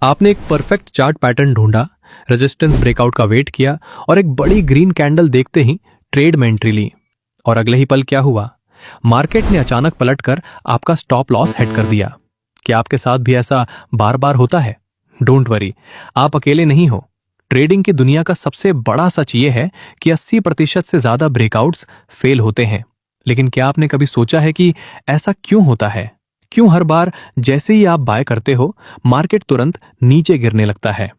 आपने एक perfect chart pattern ढूंढा, रेजिस्टेंस ब्रेकआउट का वेट किया और एक बड़ी ग्रीन कैंडल देखते ही ट्रेड में एंट्री ली। और अगले ही पल क्या हुआ? मार्केट ने अचानक पलटकर आपका स्टॉप लॉस हिट कर दिया। क्या आपके साथ भी ऐसा बार बार होता है? डोंट वरी, आप अकेले नहीं हो। ट्रेडिंग की दुनिया का सबसे बड़ा सच ये है कि 80% से ज्यादा ब्रेकआउट्स फेल होते हैं। लेकिन क्या आपने कभी सोचा है कि ऐसा क्यों होता है? क्यों हर बार जैसे ही आप बाय करते हो, मार्केट तुरंत नीचे गिरने लगता है?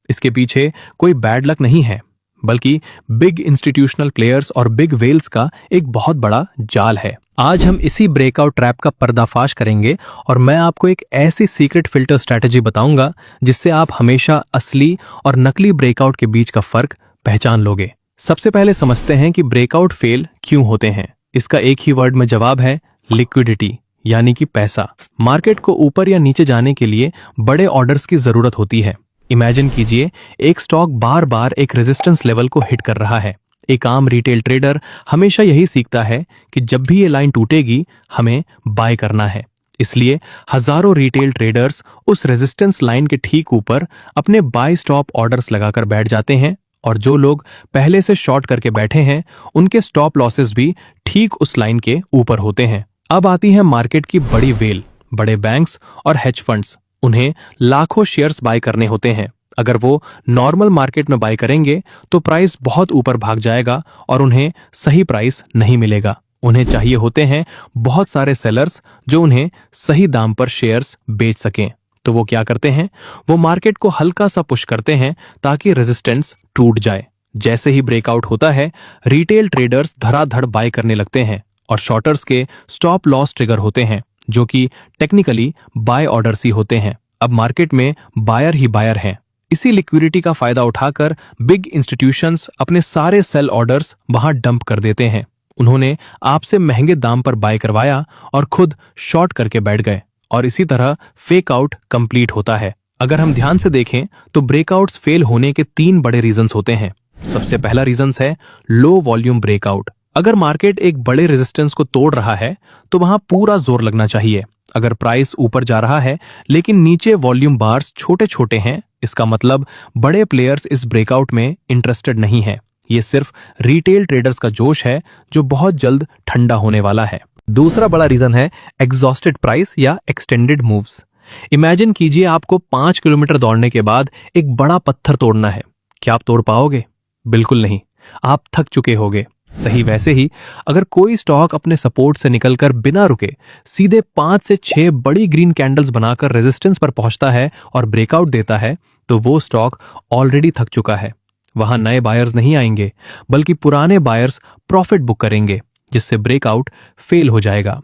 इसके पीछे कोई बैड लक नहीं है, बल्कि बिग इंस्टीट्यूशनल प्लेयर्स और बिग वेल्स का एक बहुत बड़ा जाल है। आज हम इसी ब्रेकआउट ट्रैप का पर्दाफाश करेंगे और मैं आपको एक ऐसी सीक्रेट फिल्टर स्ट्रैटेजी बताऊंगा जिससे आप हमेशा असली और नकली ब्रेकआउट के बीच का फर्क पहचान लोगे। सबसे पहले समझते हैं कि ब्रेकआउट फेल क्यों होते हैं। इसका एक ही वर्ड में जवाब है लिक्विडिटी, यानी कि पैसा। मार्केट को ऊपर या नीचे जाने के लिए बड़े ऑर्डर्स की जरूरत होती है। इमेजिन कीजिए, एक स्टॉक बार बार एक रेजिस्टेंस लेवल को हिट कर रहा है। एक आम रिटेल ट्रेडर हमेशा यही सीखता है कि जब भी ये लाइन टूटेगी हमें बाय करना है। इसलिए हजारों रिटेल ट्रेडर्स उस रेजिस्टेंस लाइन के ठीक ऊपर अपने बाय स्टॉप ऑर्डर्स लगाकर बैठ जाते हैं, और जो लोग पहले से शॉर्ट करके बैठे हैं उनके स्टॉप लॉसेस भी ठीक उस लाइन के ऊपर होते हैं। अब आती है मार्केट की बड़ी वेल, बड़े बैंक्स और हेज फंड्स। उन्हें लाखों शेयर्स बाय करने होते हैं। अगर वो नॉर्मल मार्केट में बाय करेंगे तो प्राइस बहुत ऊपर भाग जाएगा और उन्हें सही प्राइस नहीं मिलेगा। उन्हें चाहिए होते हैं बहुत सारे सेलर्स जो उन्हें सही दाम पर शेयर्स बेच सकें। तो वो क्या करते हैं? वो मार्केट को हल्का सा पुश करते हैं ताकि रेजिस्टेंस टूट जाए। जैसे ही ब्रेकआउट होता है, रिटेल ट्रेडर्स धड़ाधड़ बाय करने लगते हैं और शॉर्टर्स के स्टॉप लॉस ट्रिगर होते हैं, जो कि टेक्निकली बाय ऑर्डर्स ही होते हैं। अब मार्केट में बायर ही बायर हैं। इसी लिक्विडिटी का फायदा उठाकर बिग इंस्टीट्यूशंस अपने सारे सेल ऑर्डर्स वहां डंप कर देते हैं। उन्होंने आपसे महंगे दाम पर बाय करवाया और खुद शॉर्ट करके बैठ गए, और इसी तरह फेक आउट कंप्लीट होता है। अगर हम ध्यान से देखें तो ब्रेकआउट्स फेल होने के 3 बड़े रीजंस होते हैं। सबसे पहला रीजंस है लो वॉल्यूम ब्रेकआउट। अगर मार्केट एक बड़े रेजिस्टेंस को तोड़ रहा है तो वहां पूरा जोर लगना चाहिए। अगर प्राइस ऊपर जा रहा है लेकिन नीचे वॉल्यूम बार्स छोटे छोटे हैं, इसका मतलब बड़े प्लेयर्स इस ब्रेकआउट में इंटरेस्टेड नहीं है। ये सिर्फ रिटेल ट्रेडर्स का जोश है जो बहुत जल्द ठंडा होने वाला है। दूसरा बड़ा रीजन है एग्जॉस्टेड प्राइस या एक्सटेंडेड मूव्स। इमेजिन कीजिए, आपको 5 किलोमीटर दौड़ने के बाद एक बड़ा पत्थर तोड़ना है। क्या आप तोड़ पाओगे? बिल्कुल नहीं, आप थक चुके होगे। सही वैसे ही अगर कोई स्टॉक अपने सपोर्ट से निकलकर बिना रुके सीधे 5 से 6 बड़ी ग्रीन कैंडल्स बनाकर रेजिस्टेंस पर पहुंचता है और ब्रेकआउट देता है, तो वो स्टॉक ऑलरेडी थक चुका है। वहां नए बायर्स नहीं आएंगे, बल्कि पुराने बायर्स प्रॉफिट बुक करेंगे, जिससे ब्रेकआउट फेल हो जाएगा।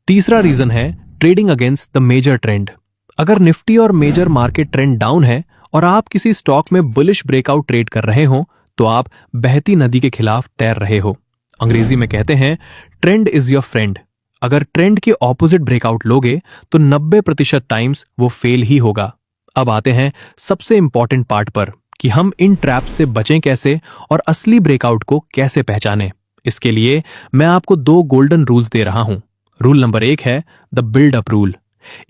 तीसरा रीजन है trading against the major trend. अगर निफ्टी और मेजर मार्केट ट्रेंड डाउन है और आप किसी स्टॉक में बुलिश ब्रेकआउट ट्रेड कर रहे हो, तो आप बहती नदी के खिलाफ तैर रहे हो। अंग्रेजी में कहते हैं ट्रेंड इज योर फ्रेंड। अगर ट्रेंड के ऑपोजिट ब्रेकआउट लोगे तो 90% टाइम्स वो फेल ही होगा। अब आते हैं सबसे इंपॉर्टेंट पार्ट पर कि हम इन ट्रैप से बचें कैसे और असली ब्रेकआउट को कैसे पहचानें। इसके लिए मैं आपको 2 गोल्डन रूल्स दे रहा हूं। रूल नंबर 1 है द बिल्ड अप रूल।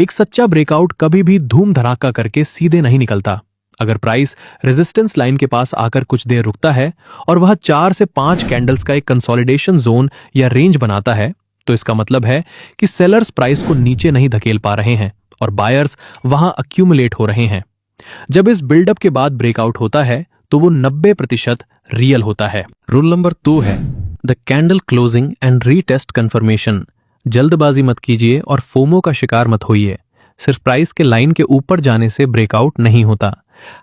एक सच्चा ब्रेकआउट कभी भी धूम धड़ाका करके सीधे नहीं निकलता। अगर प्राइस रेजिस्टेंस लाइन के पास आकर कुछ देर रुकता है और वह 4 से 5 कैंडल्स का एक कंसोलिडेशन जोन या रेंज बनाता है, तो इसका मतलब है कि सेलर्स प्राइस को नीचे नहीं धकेल पा रहे हैं और बायर्स वहां अक्यूमुलेट हो रहे हैं। जब इस बिल्डअप के बाद ब्रेकआउट होता है तो वो 90% रियल होता है। रूल नंबर 2 है the candle closing and retest confirmation. जल्दबाजी मत कीजिए और फोमो का शिकार मत होइए। सिर्फ प्राइस के लाइन के ऊपर जाने से ब्रेकआउट नहीं होता।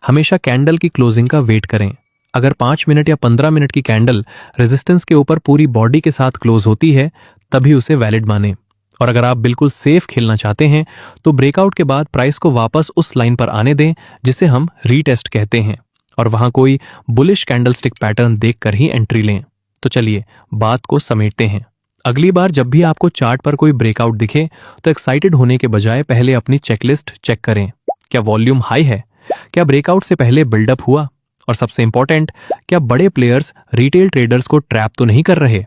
हमेशा कैंडल की क्लोजिंग का वेट करें। अगर 5 मिनट या 15 मिनट की कैंडल रेजिस्टेंस के ऊपर पूरी बॉडी के साथ क्लोज होती है, तभी उसे वैलिड माने। और अगर आप बिल्कुल सेफ खेलना चाहते हैं तो ब्रेकआउट के बाद प्राइस को वापस उस लाइन पर आने दें जिसे हम रीटेस्ट कहते हैं, और वहां कोई बुलिश कैंडलस्टिक पैटर्न देखकर ही एंट्री लें। तो चलिए बात को समेटते हैं। अगली बार जब भी आपको चार्ट पर कोई ब्रेकआउट दिखे तो एक्साइटेड होने के बजाय पहले अपनी चेकलिस्ट चेक करें। क्या वॉल्यूम हाई है? क्या ब्रेकआउट से पहले बिल्डअप हुआ? और सबसे इंपॉर्टेंट, क्या बड़े प्लेयर्स रिटेल ट्रेडर्स को ट्रैप तो नहीं कर रहे?